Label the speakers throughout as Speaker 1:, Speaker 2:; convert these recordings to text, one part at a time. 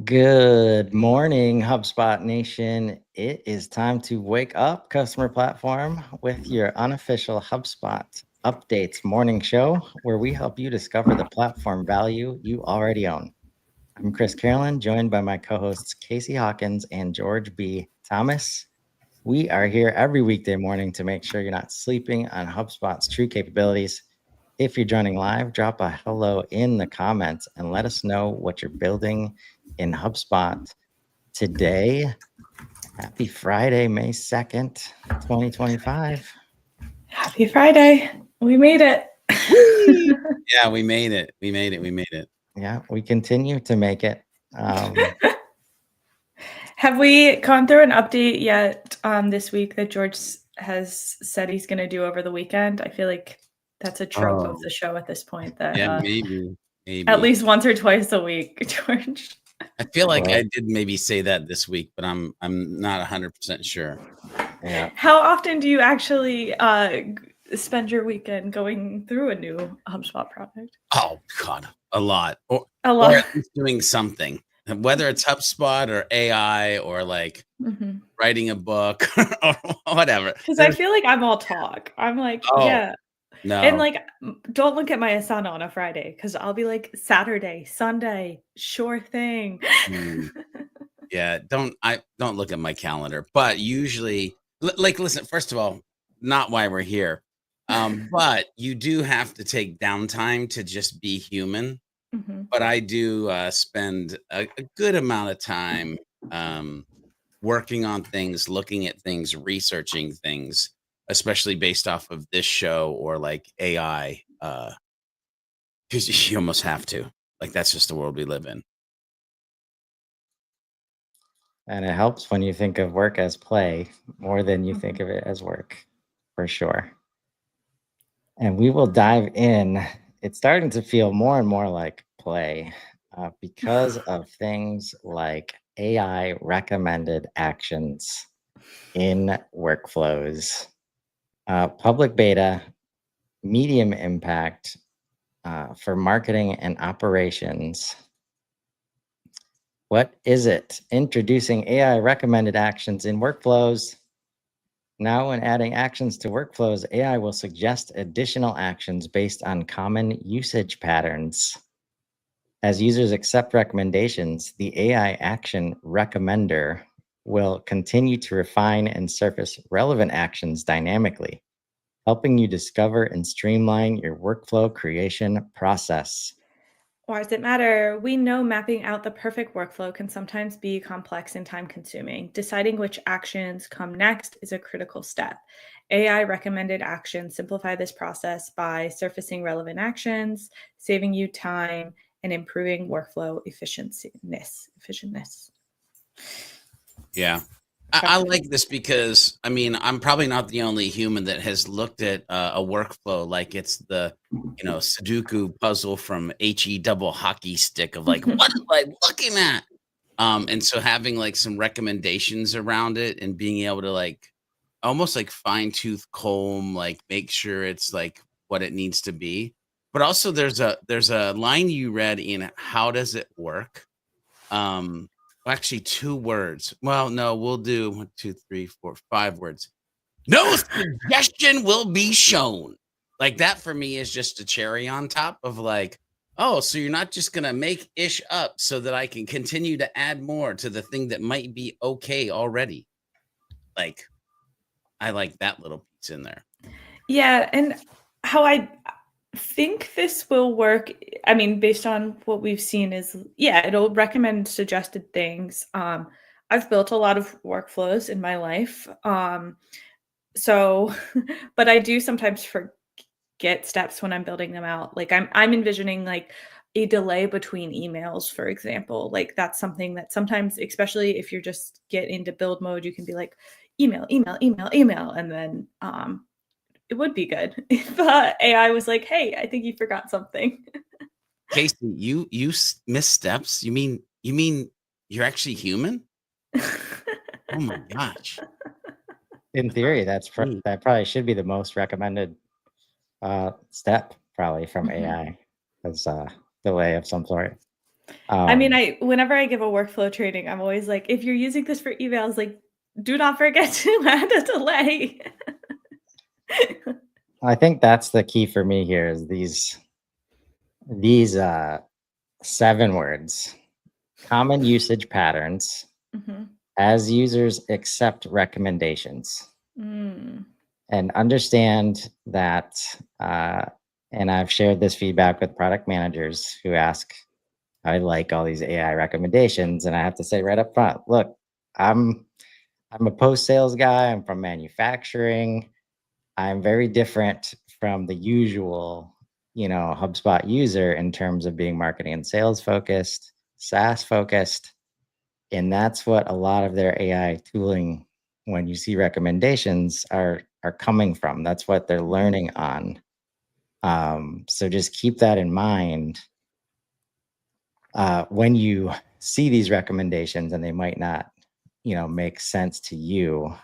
Speaker 1: Good morning, HubSpot Nation. It is time to wake up, customer platform, with your unofficial HubSpot updates morning show, where we help you discover the platform value you already own. I'm Chris Carolan, joined by my co-hosts Casey Hawkins and George B. Thomas. We are here every weekday morning to make sure you're not sleeping on HubSpot's true capabilities. If you're joining live, drop a hello in the comments and let us know what you're building in HubSpot today. Happy Friday, May 2nd, 2025.
Speaker 2: Happy Friday. We made it.
Speaker 3: Yeah, we made it. We made it.
Speaker 1: Yeah, we continue to make it.
Speaker 2: Have we gone through an update yet this week that George has said he's going to do over the weekend? I feel like that's a trope of the show at this point. That
Speaker 3: maybe
Speaker 2: at least once or twice a week, George.
Speaker 3: I feel like I did maybe say that this week, but I'm not 100% sure.
Speaker 1: Yeah.
Speaker 2: How often do you actually spend your weekend going through a new HubSpot product?
Speaker 3: Oh God, a lot. Or at least doing something. Whether it's HubSpot or AI or like writing a book or whatever.
Speaker 2: Because I feel like I'm all talk. I'm like, yeah.
Speaker 3: No.
Speaker 2: And like, don't look at my Asana on a Friday because I'll be like, Saturday, Sunday, sure thing.
Speaker 3: Yeah, don't look at my calendar. But usually, listen, first of all, not why we're here. But you do have to take downtime to just be human. But I do spend a good amount of time working on things, looking at things, researching things, especially based off of this show or like AI, because you almost have to. Like, that's just the world we live in.
Speaker 1: And it helps when you think of work as play more than you think of it as work, for sure. And we will dive in. It's starting to feel more and more like play because of things like AI recommended actions in workflows, public beta, medium impact for marketing and operations. What is it? Introducing AI recommended actions in workflows. Now, when adding actions to workflows, AI will suggest additional actions based on common usage patterns. As users accept recommendations, the AI action recommender will continue to refine and surface relevant actions dynamically, helping you discover and streamline your workflow creation process.
Speaker 2: Why does it matter? We know mapping out the perfect workflow can sometimes be complex and time-consuming. Deciding which actions come next is a critical step. AI recommended actions simplify this process by surfacing relevant actions, saving you time, and improving workflow efficientness.
Speaker 3: Yeah. I like this because, I mean, I'm probably not the only human that has looked at a workflow like it's the, Sudoku puzzle from HE double hockey stick of like, what am I looking at? And so having like some recommendations around it and being able to like almost like fine tooth comb, like make sure it's like what it needs to be. But also there's a line you read in How Does It Work? Actually 2 words. Well, no, we'll do 1, 2, 3, 4, 5 words. No suggestion will be shown. Like that for me is just a cherry on top of like, oh, so you're not just going to make ish up so that I can continue to add more to the thing that might be okay already. Like, I like that little piece in there.
Speaker 2: Yeah. And how I think this will work, I mean, based on what we've seen is, it'll recommend suggested things. I've built a lot of workflows in my life. So, but I do sometimes forget steps when I'm building them out. Like I'm envisioning like a delay between emails, for example. Like that's something that sometimes, especially if you're just get into build mode, you can be like email. And then, it would be good if AI was like, hey, I think you forgot something.
Speaker 3: Casey, you miss steps? You mean you're actually human? Oh my gosh.
Speaker 1: In theory, that probably should be the most recommended step probably from AI as a delay of some sort.
Speaker 2: I mean, whenever I give a workflow training, I'm always like, if you're using this for emails, like, do not forget to add a delay.
Speaker 1: I think that's the key for me here is these 7 words: common usage patterns,
Speaker 2: Mhm.
Speaker 1: as users accept recommendations,
Speaker 2: Mm.
Speaker 1: and understand that. And I've shared this feedback with product managers who ask, I like all these AI recommendations, and I have to say right up front, look, I'm I'm a post sales guy. I'm from manufacturing. I'm very different from the usual, HubSpot user in terms of being marketing and sales focused, SaaS focused. And that's what a lot of their AI tooling, when you see recommendations, are coming from. That's what they're learning on. So just keep that in mind when you see these recommendations, and they might not, make sense to you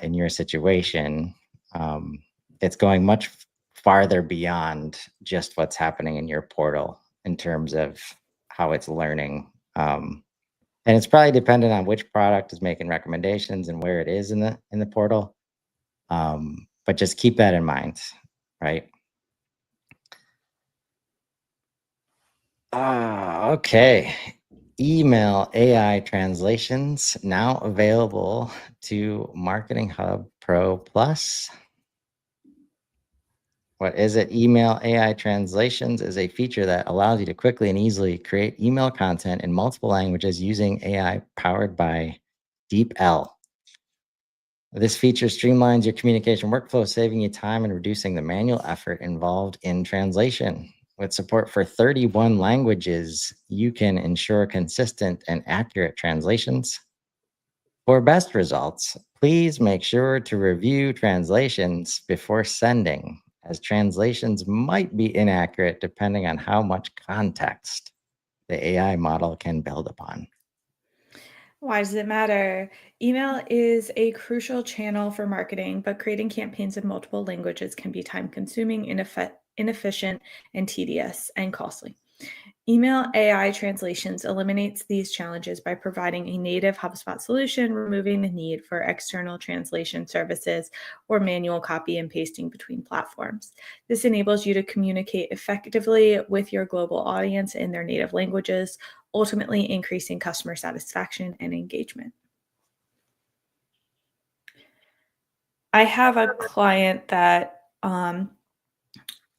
Speaker 1: in your situation. It's going much farther beyond just what's happening in your portal in terms of how it's learning. And it's probably dependent on which product is making recommendations and where it is in the portal. But just keep that in mind, right? Okay. Email AI translations now available to Marketing Hub Pro Plus. What is it? Email AI translations is a feature that allows you to quickly and easily create email content in multiple languages using AI powered by DeepL. This feature streamlines your communication workflow, saving you time and reducing the manual effort involved in translation. With support for 31 languages, you can ensure consistent and accurate translations. For best results, please make sure to review translations before sending, as translations might be inaccurate depending on how much context the AI model can build upon.
Speaker 2: Why does it matter? Email is a crucial channel for marketing, but creating campaigns in multiple languages can be time consuming, inefficient, and tedious and costly. Email AI translations eliminates these challenges by providing a native HubSpot solution, removing the need for external translation services or manual copy and pasting between platforms. This enables you to communicate effectively with your global audience in their native languages, ultimately increasing customer satisfaction and engagement. I have a client that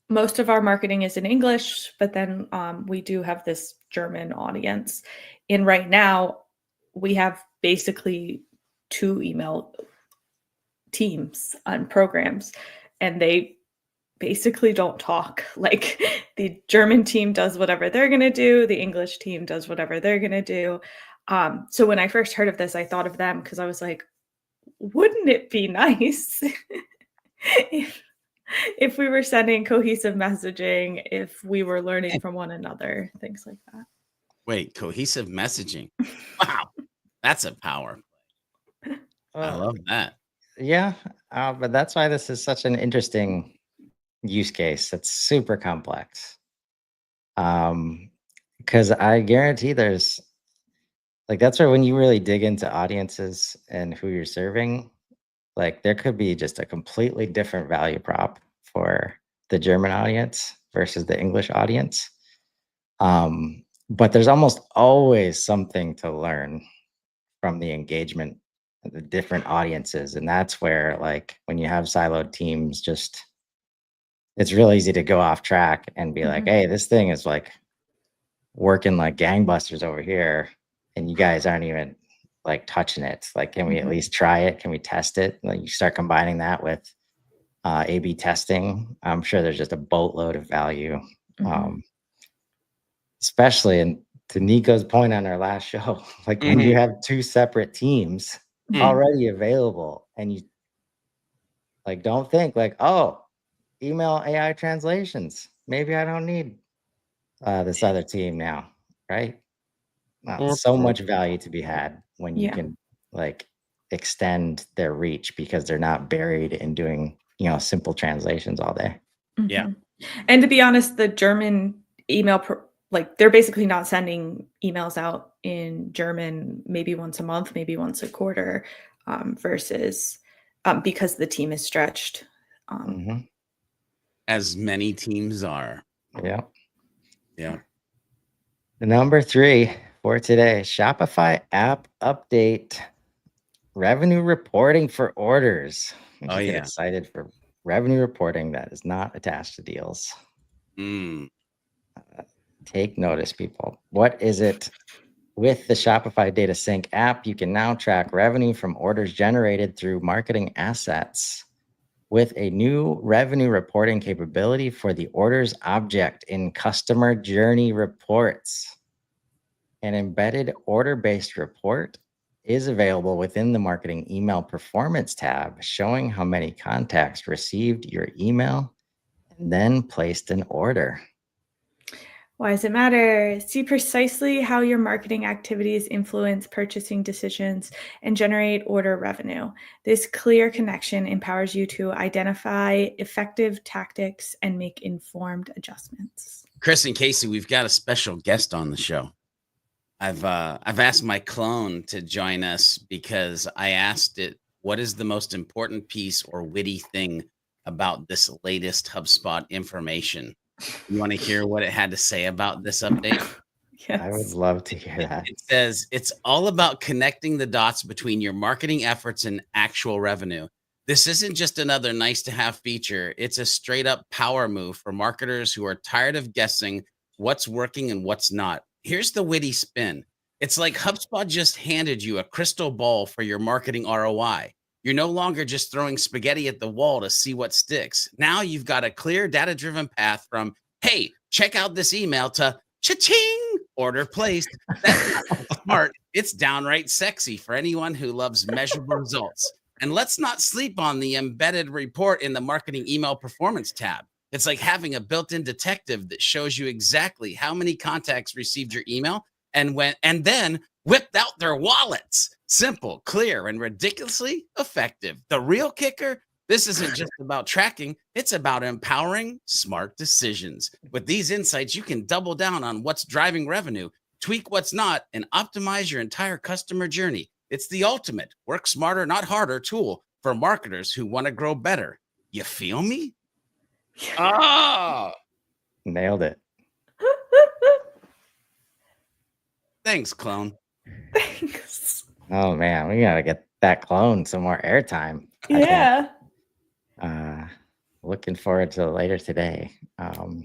Speaker 2: most of our marketing is in English, but then we do have this German audience. And right now, we have basically 2 email teams and programs, and they basically don't talk. Like the German team does whatever they're going to do, the English team does whatever they're going to do. So when I first heard of this, I thought of them because I was like, wouldn't it be nice if we were sending cohesive messaging, if we were learning from one another, things like that.
Speaker 3: Wait, cohesive messaging. Wow. That's a power. I love that.
Speaker 1: Yeah, but that's why this is such an interesting use case. It's super complex. Because I guarantee there's that's where when you really dig into audiences and who you're serving, there could be just a completely different value prop for the German audience versus the English audience. But there's almost always something to learn from the engagement of the different audiences. And that's where, when you have siloed teams, it's real easy to go off track and be like, hey, this thing is working like gangbusters over here, and you guys aren't even touching it. Can we at least try it? Can we test it? You start combining that with A/B testing. I'm sure there's just a boatload of value, especially in to Nico's point on our last show. When you have 2 separate teams already available, and you don't think oh, email AI translations, maybe I don't need this other team now, right? So much value to be had when you can extend their reach because they're not buried in doing simple translations all day.
Speaker 3: Yeah.
Speaker 2: And to be honest, the German email like they're basically not sending emails out in German maybe once a month, maybe once a quarter, versus because the team is stretched.
Speaker 1: Hmm.
Speaker 3: As many teams are.
Speaker 1: Yeah.
Speaker 3: Yeah.
Speaker 1: The number 3 for today, Shopify app update, revenue reporting for orders. You
Speaker 3: Oh,
Speaker 1: should get
Speaker 3: yeah.
Speaker 1: excited for revenue reporting that is not attached to deals.
Speaker 3: Mm.
Speaker 1: Take notice, people. What is it? With the Shopify Data Sync app, you can now track revenue from orders generated through marketing assets with a new revenue reporting capability for the orders object in customer journey reports. An embedded order-based report is available within the marketing email performance tab, showing how many contacts received your email and then placed an order.
Speaker 2: Why does it matter? See precisely how your marketing activities influence purchasing decisions and generate order revenue. This clear connection empowers you to identify effective tactics and make informed adjustments.
Speaker 3: Chris and Casey, we've got a special guest on the show. I've asked my clone to join us because I asked it, what is the most important piece or witty thing about this latest HubSpot information? You want to hear what it had to say about this update?
Speaker 1: I would
Speaker 2: Yes.
Speaker 1: love to hear that.
Speaker 3: It says it's all about connecting the dots between your marketing efforts and actual revenue. This isn't just another nice to have feature. It's a straight up power move for marketers who are tired of guessing what's working and what's not. Here's the witty spin. It's like HubSpot just handed you a crystal ball for your marketing ROI. You're no longer just throwing spaghetti at the wall to see what sticks. Now you've got a clear data driven path from, hey, check out this email to cha-ching, order placed. That's not just smart. It's downright sexy for anyone who loves measurable results. And let's not sleep on the embedded report in the marketing email performance tab. It's like having a built-in detective that shows you exactly how many contacts received your email and then whipped out their wallets. Simple, clear, and ridiculously effective. The real kicker, this isn't just about tracking, it's about empowering smart decisions. With these insights, you can double down on what's driving revenue, tweak what's not, and optimize your entire customer journey. It's the ultimate work smarter, not harder tool for marketers who want to grow better. You feel me? Ah,
Speaker 1: Nailed it.
Speaker 3: thanks, clone.
Speaker 2: Thanks.
Speaker 1: Oh man, we gotta get that clone some more airtime.
Speaker 2: Yeah.
Speaker 1: Looking forward to later today. But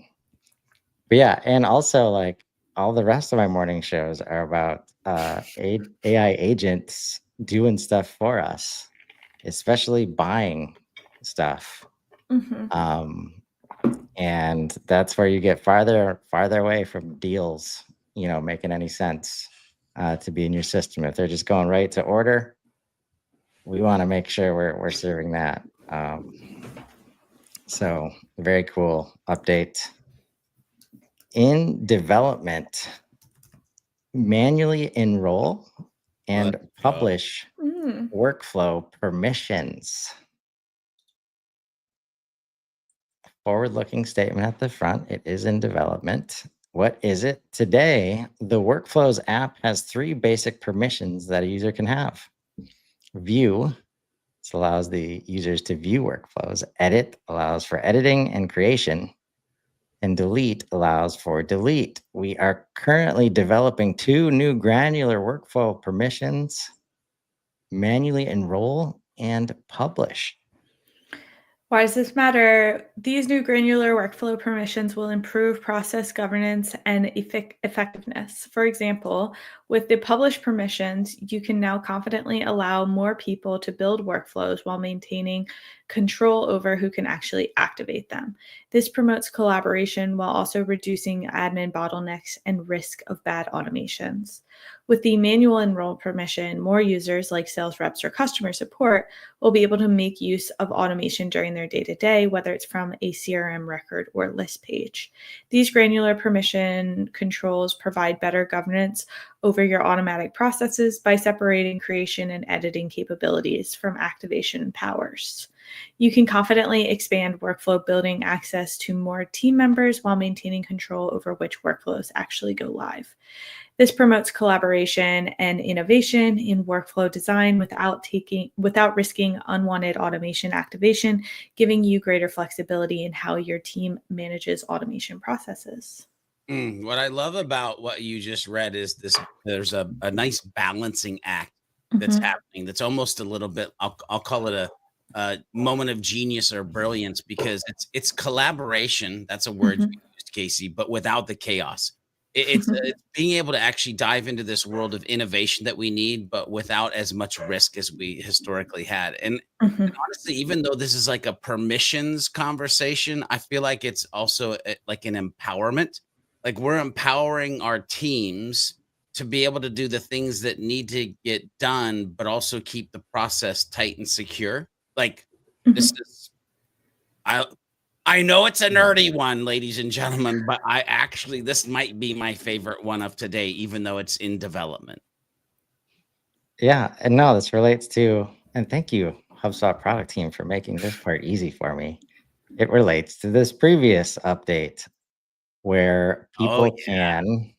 Speaker 1: yeah, and also like all the rest of my morning shows are about AI agents doing stuff for us, especially buying stuff.
Speaker 2: Mhm.
Speaker 1: And that's where you get farther away from deals, making any sense to be in your system. If they're just going right to order, we want to make sure we're serving that. So very cool update. In development, manually enroll and publish
Speaker 2: Mm.
Speaker 1: workflow permissions. Forward-looking statement at the front. It is in development. What is it? Today, the Workflows app has 3 basic permissions that a user can have. View, this allows the users to view workflows. Edit allows for editing and creation. And delete allows for delete. We are currently developing 2 new granular workflow permissions: manually enroll and publish.
Speaker 2: Why does this matter? These new granular workflow permissions will improve process governance and effectiveness. For example, with the publish permissions, you can now confidently allow more people to build workflows while maintaining control over who can actually activate them. This promotes collaboration while also reducing admin bottlenecks and risk of bad automations. With the manual enroll permission, more users like sales reps or customer support will be able to make use of automation during their day-to-day, whether it's from a CRM record or list page. These granular permission controls provide better governance over your automatic processes by separating creation and editing capabilities from activation powers. You can confidently expand workflow, building access to more team members while maintaining control over which workflows actually go live. This promotes collaboration and innovation in workflow design without risking unwanted automation activation, giving you greater flexibility in how your team manages automation processes.
Speaker 3: What I love about what you just read is there's a nice balancing act that's
Speaker 2: Mhm.
Speaker 3: happening. That's almost a little bit, I'll call it a moment of genius or brilliance, because it's collaboration. That's a word
Speaker 2: Mhm.
Speaker 3: you used, Casey, but without the chaos. It's being able to actually dive into this world of innovation that we need, but without as much risk as we historically had. And
Speaker 2: Mhm.
Speaker 3: honestly, even though this is like a permissions conversation, I feel like it's also like an empowerment. Like, we're empowering our teams to be able to do the things that need to get done, but also keep the process tight and secure. Like, this
Speaker 2: Mhm.
Speaker 3: is, I I know it's a nerdy one, ladies and gentlemen, but this might be my favorite one of today, even though it's in development.
Speaker 1: Yeah, and no, this relates to, and thank you, HubSpot product team, for making this part easy for me. It relates to this previous update where
Speaker 3: Oh
Speaker 1: people can,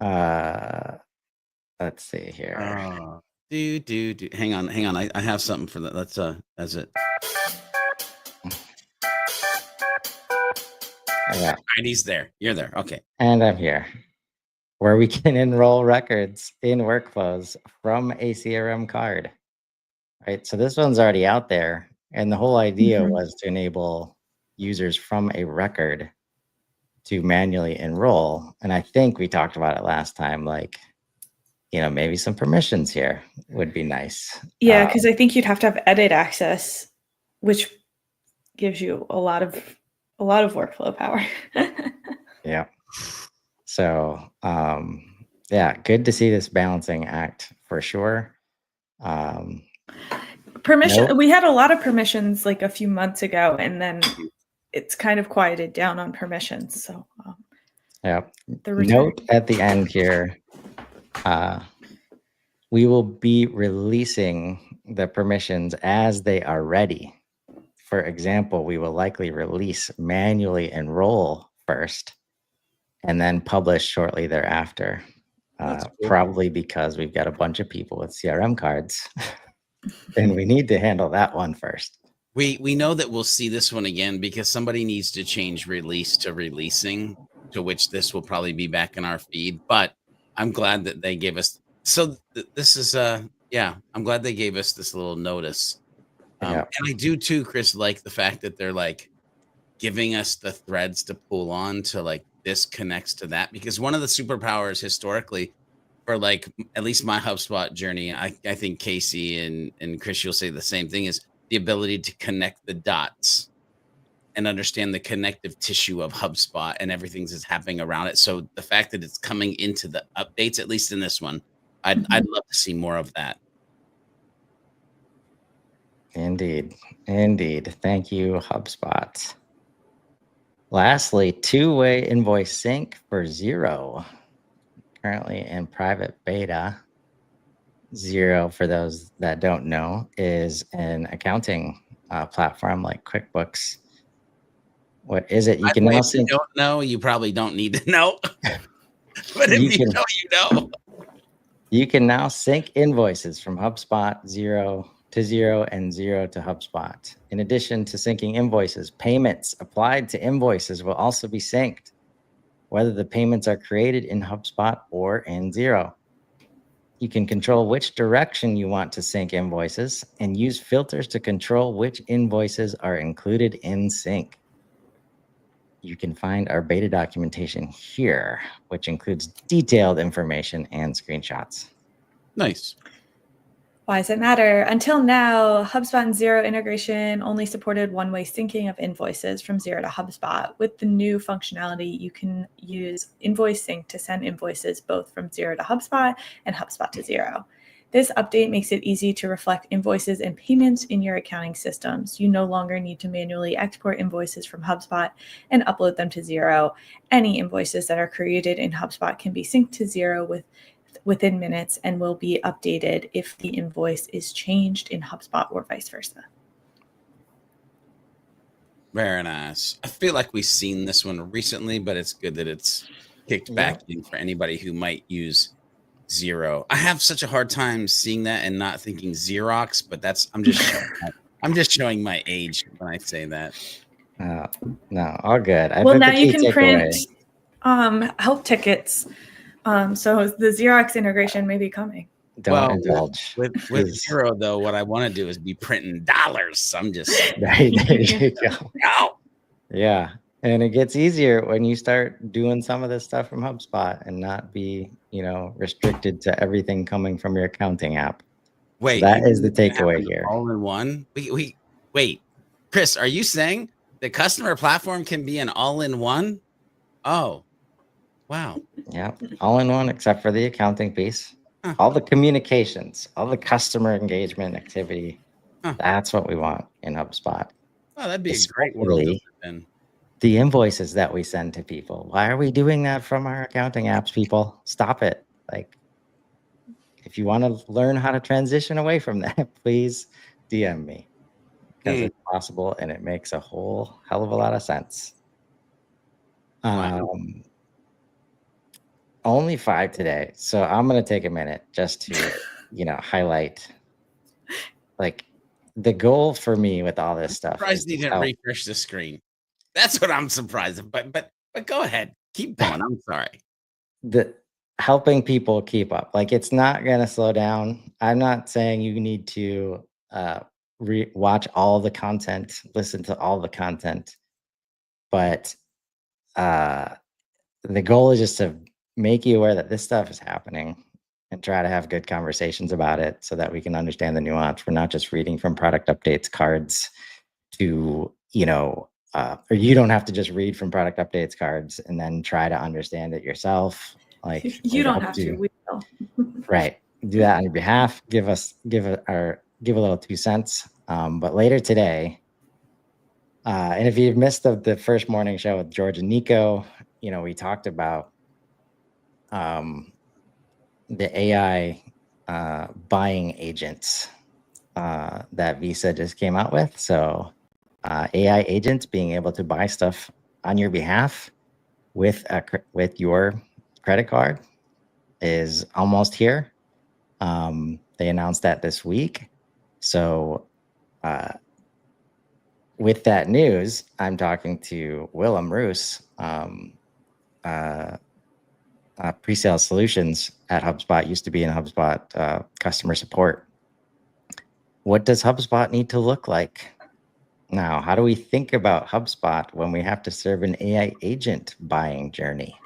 Speaker 1: uh, let's see here.
Speaker 3: yeah. Do. Hang on, hang on. I have something for that. That's it.
Speaker 1: Yeah,
Speaker 3: And he's there. You're there. Okay.
Speaker 1: and I'm here, where we can enroll records in workflows from a CRM card, right? So this one's already out there, and the whole idea
Speaker 2: Mhm.
Speaker 1: was to enable users from a record to manually enroll. And I think we talked about it last time, like, maybe some permissions here would be nice.
Speaker 2: Yeah, because I think you'd have to have edit access, which gives you a lot of workflow power.
Speaker 1: Yeah. So, yeah, good to see this balancing act for sure. Um,
Speaker 2: Permission.
Speaker 1: note,
Speaker 2: We had a lot of permissions like a few months ago, and then it's kind of quieted down on permissions. So
Speaker 1: yeah,
Speaker 2: the return.
Speaker 1: note at the end here, uh, we will be releasing the permissions as they are ready. For example, we will likely release manually enroll first and then publish shortly thereafter.
Speaker 3: That's cool.
Speaker 1: Probably because we've got a bunch of people with CRM cards and we need to handle that one first.
Speaker 3: We know that we'll see this one again because somebody needs to change release to releasing, to which this will probably be back in our feed. But I'm glad that they gave us, this is yeah, I'm glad they gave us this little notice.
Speaker 1: Yeah.
Speaker 3: And I do too, Chris, like the fact that they're like giving us the threads to pull on to, like, this connects to that, because one of the superpowers historically for, like, at least my HubSpot journey, I think Casey and Chris, you'll say the same thing, is the ability to connect the dots and understand the connective tissue of HubSpot and everything that's happening around it. So the fact that it's coming into the updates, at least in this one, I'd love to see more of that.
Speaker 1: Indeed. Indeed. Thank you, HubSpot. Lastly, two-way invoice sync for Xero, currently in private beta. Xero, for those that don't know, is an accounting platform like QuickBooks. What is it? You
Speaker 3: By the
Speaker 1: can
Speaker 3: way,
Speaker 1: now
Speaker 3: if you
Speaker 1: sync.
Speaker 3: don't know, you probably don't need to know. But if
Speaker 1: You
Speaker 3: you
Speaker 1: can
Speaker 3: know, you know.
Speaker 1: you can now sync invoices from HubSpot Xero to Xero and Xero to HubSpot. In addition to syncing invoices, payments applied to invoices will also be synced, whether the payments are created in HubSpot or in Xero. You can control which direction you want to sync invoices and use filters to control which invoices are included in sync. You can find our beta documentation here, which includes detailed information and screenshots.
Speaker 3: Nice.
Speaker 2: Why does it matter? Until now, HubSpot and Xero integration only supported one-way syncing of invoices from Xero to HubSpot. With the new functionality, you can use Invoice Sync to send invoices both from Xero to HubSpot and HubSpot to Xero. This update makes it easy to reflect invoices and payments in your accounting systems. You no longer need to manually export invoices from HubSpot and upload them to Xero. Any invoices that are created in HubSpot can be synced to Xero within minutes and will be updated if the invoice is changed in HubSpot or vice versa.
Speaker 3: Very nice. I feel like we've seen this one recently, but it's good that it's kicked back in for anybody who might use Zero. I have such a hard time seeing that and not thinking Xerox, but I'm just showing my age when I say that.
Speaker 1: No, all good. I
Speaker 2: Well,
Speaker 1: think
Speaker 2: now
Speaker 1: the
Speaker 2: you
Speaker 1: key
Speaker 2: can
Speaker 1: takeaway.
Speaker 2: print help tickets. So the Xerox integration may be coming.
Speaker 1: Don't indulge.
Speaker 3: With Zero, though, what I want to do is be printing dollars. I'm just
Speaker 1: Right, there you go.
Speaker 3: no.
Speaker 1: Yeah. And it gets easier when you start doing some of this stuff from HubSpot and not be, restricted to everything coming from your accounting app.
Speaker 3: Wait,
Speaker 1: so that is the takeaway here.
Speaker 3: All in one. Wait, Chris, are you saying the customer platform can be an all-in-one? Oh, wow.
Speaker 1: Yeah, all in one except for the accounting piece.
Speaker 3: Huh.
Speaker 1: All the communications, all the customer engagement activity.
Speaker 3: Huh.
Speaker 1: That's what we want in HubSpot.
Speaker 3: Oh, that'd be a great world to live in.
Speaker 1: The invoices that we send to people. Why are we doing that from our accounting apps, people? Stop it. Like, if you want to learn how to transition away from that, please DM me, because it's possible and it makes a whole hell of a lot of sense.
Speaker 3: Wow.
Speaker 1: Only 5 today. So I'm going to take a minute just to, highlight, like, the goal for me with all this stuff.
Speaker 3: Surprised you didn't refresh the screen. That's what I'm surprised of. But go ahead. Keep going. I'm sorry.
Speaker 1: The helping people keep up. Like, it's not going to slow down. I'm not saying you need to watch all the content, listen to all the content, but the goal is just to make you aware that this stuff is happening and try to have good conversations about it so that we can understand the nuance. We're not just reading from product updates cards to, or you don't have to just read from product updates cards and then try to understand it yourself. Like,
Speaker 2: you don't have to. We will.
Speaker 1: Right. Do that on your behalf. Give a little 2 cents. But later today, and if you've missed the first morning show with George and Nico, we talked about the AI buying agents that Visa just came out with. So AI agents being able to buy stuff on your behalf with your credit card is almost here. They announced that this week. So with that news, I'm talking to Willem Roos, pre-sales solutions at HubSpot, used to be in HubSpot customer support. What does HubSpot need to look like now? How do we think about HubSpot when we have to serve an AI agent buying journey?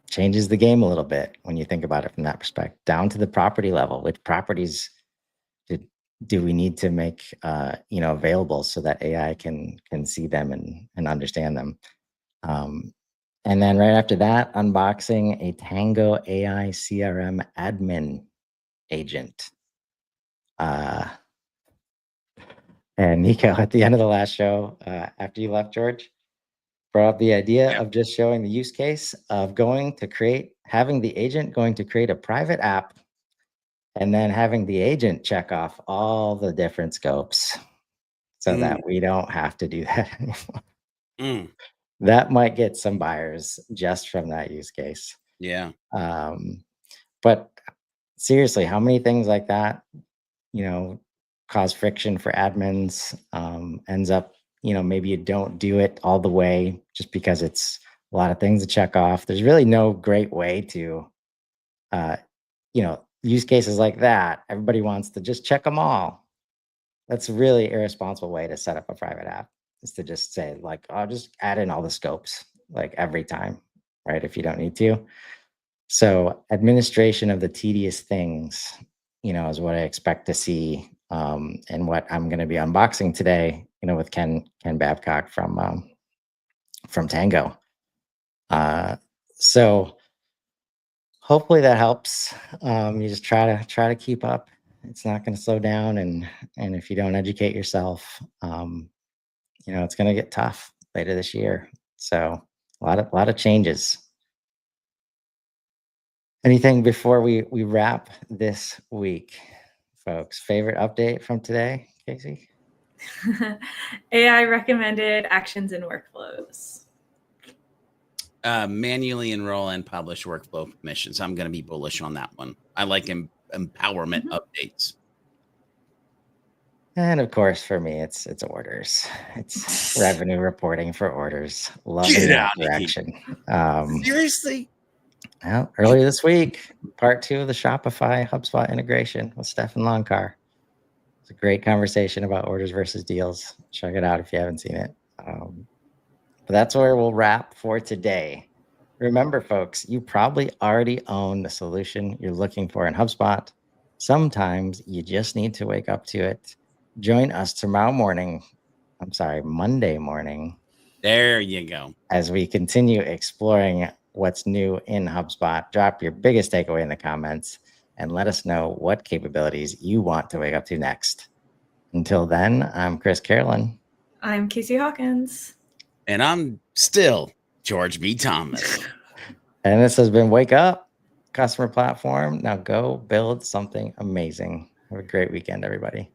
Speaker 1: Changes the game a little bit when you think about it from that perspective, down to the property level. Which properties do we need to make available so that AI can see them and understand them? And then right after that, unboxing a Tango AI CRM admin agent. And Nico, at the end of the last show, after you left, George, brought up the idea of just showing the use case of having the agent going to create a private app and then having the agent check off all the different scopes so that we don't have to do that anymore. That might get some buyers just from that use case.
Speaker 3: Yeah.
Speaker 1: But seriously, how many things like that, cause friction for admins, ends up, maybe you don't do it all the way just because it's a lot of things to check off. There's really no great way to, use cases like that. Everybody wants to just check them all. That's a really irresponsible way to set up a private app, is to just say, like, I'll just add in all the scopes, like, every time, right? If you don't need to. So administration of the tedious things, is what I expect to see, and what I'm going to be unboxing today, with Ken Babcock from Tango. So hopefully that helps. You just try to keep up. It's not going to slow down, and if you don't educate yourself, it's going to get tough later this year. So a lot of changes. Anything before we wrap this week, folks? Favorite update from today, Casey?
Speaker 2: AI recommended actions and workflows.
Speaker 3: Manually enroll and publish workflow permissions. I'm going to be bullish on that one. I like empowerment updates.
Speaker 1: And of course, for me, it's orders. It's revenue reporting for orders. Loving
Speaker 3: Get
Speaker 1: that
Speaker 3: out of here.
Speaker 1: direction.
Speaker 3: Seriously?
Speaker 1: Well, earlier this week, part 2 of the Shopify HubSpot integration with Stefan Longcar. It's a great conversation about orders versus deals. Check it out if you haven't seen it. But that's where we'll wrap for today. Remember, folks, you probably already own the solution you're looking for in HubSpot. Sometimes you just need to wake up to it. Join us Monday morning.
Speaker 3: There you go.
Speaker 1: As we continue exploring what's new in HubSpot. Drop your biggest takeaway in the comments and let us know what capabilities you want to wake up to next. Until then, I'm Chris Carolan.
Speaker 2: I'm Casey Hawkins.
Speaker 3: And I'm still George B. Thomas.
Speaker 1: And this has been Wake Up, Customer Platform. Now go build something amazing. Have a great weekend, everybody.